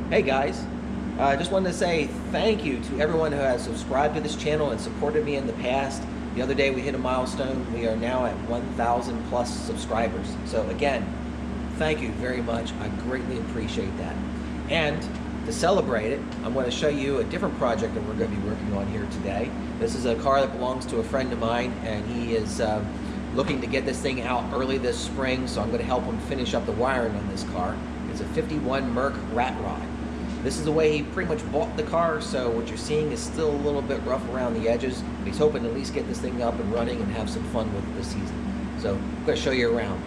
Hey guys, I just wanted to say thank you to everyone who has subscribed to this channel and supported me in the past. The other day we hit a milestone. We are now at 1,000 plus subscribers. So again, thank you very much. I greatly appreciate that. And to celebrate it, I'm going to show you a different project that we're going to be working on here today. This is a car that belongs to a friend of mine, and he is looking to get this thing out early this spring, so I'm going to help him finish up the wiring on this car. It's a 51 Merc Rat Rod. This is the way he pretty much bought the car, so what you're seeing is still a little bit rough around the edges. He's hoping to at least get this thing up and running and have some fun with it this season. So I'm going to show you around.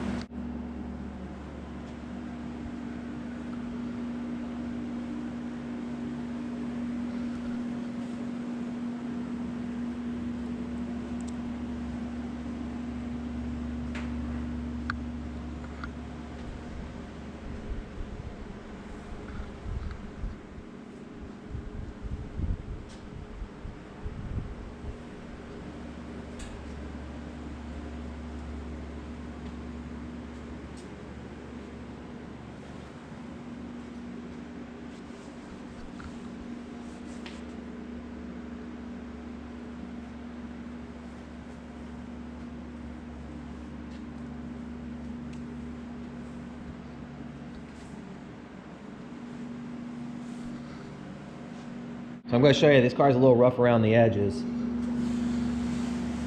So I'm going to show you, this car is a little rough around the edges.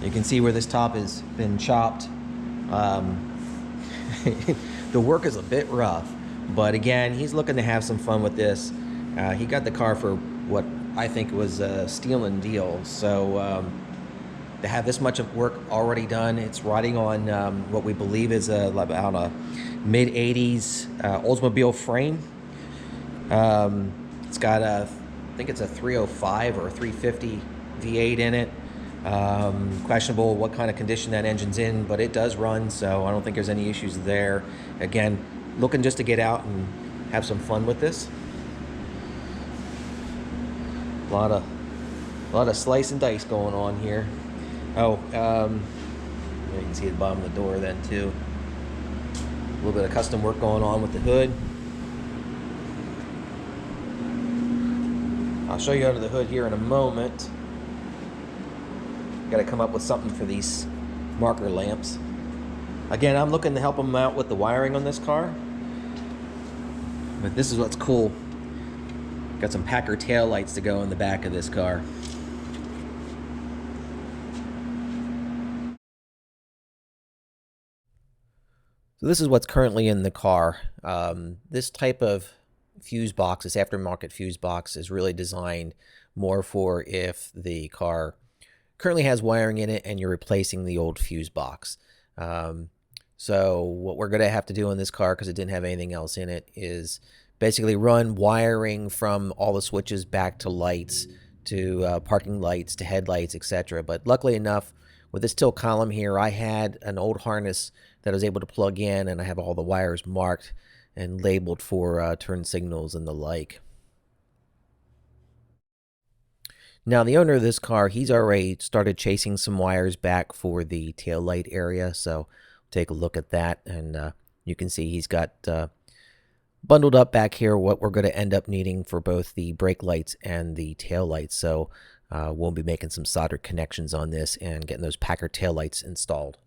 You can see where this top has been chopped. The work is a bit rough, but again, he's looking to have some fun with this. He got the car for what I think was a stealing deal. So to have this much of work already done, it's riding on what we believe is about a mid-80s Oldsmobile frame. It's got a, I think it's a 305 or a 350 V8 in it. Questionable what kind of condition that engine's in, but it does run, so I don't think there's any issues there. Again, looking just to get out and have some fun with this. A lot of slice and dice going on here. Oh, you can see the bottom of the door then too. A little bit of custom work going on with the hood. I'll show you under the hood here in a moment. Got to come up with something for these marker lamps. Again, I'm looking to help them out with the wiring on this car. But this is what's cool. Got some Packer tail lights to go in the back of this car. So this is what's currently in the car. This type of fuse box, this aftermarket fuse box, is really designed more for if the car currently has wiring in it and you're replacing the old fuse box. So what we're going to have to do in this car, because it didn't have anything else in it, is basically run wiring from all the switches back to lights, to parking lights, to headlights, etc. But luckily enough, with this tilt column here, I had an old harness that I was able to plug in, and I have all the wires marked and labeled for turn signals and the like. Now, the owner of this car, he's already started chasing some wires back for the tail light area, so take a look at that, and you can see he's got bundled up back here what we're going to end up needing for both the brake lights and the tail lights. So we'll be making some soldered connections on this and getting those Packer tail lights installed.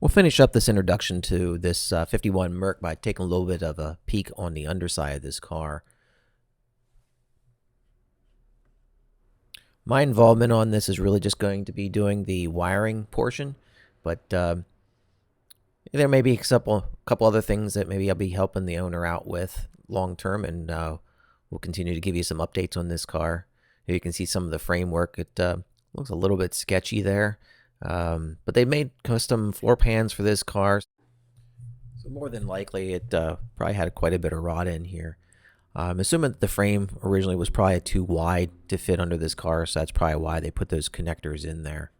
We'll finish up this introduction to this 51 Merc by taking a little bit of a peek on the underside of this car. My involvement on this is really just going to be doing the wiring portion, but there may be a couple other things that maybe I'll be helping the owner out with long term, and we'll continue to give you some updates on this car. Here you can see some of the framework. It looks a little bit sketchy there. But they made custom floor pans for this car, so more than likely it probably had quite a bit of rod in here. I'm assuming that the frame originally was probably too wide to fit under this car, so that's probably why they put those connectors in there.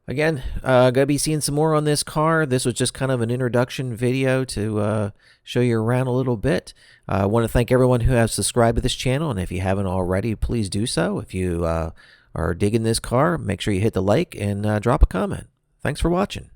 Again, gonna be seeing some more on this car. This was just kind of an introduction video to show you around a little bit. I want to thank everyone who has subscribed to this channel, and if you haven't already, please do so. If you are digging this car, make sure you hit the like and drop a comment. Thanks for watching.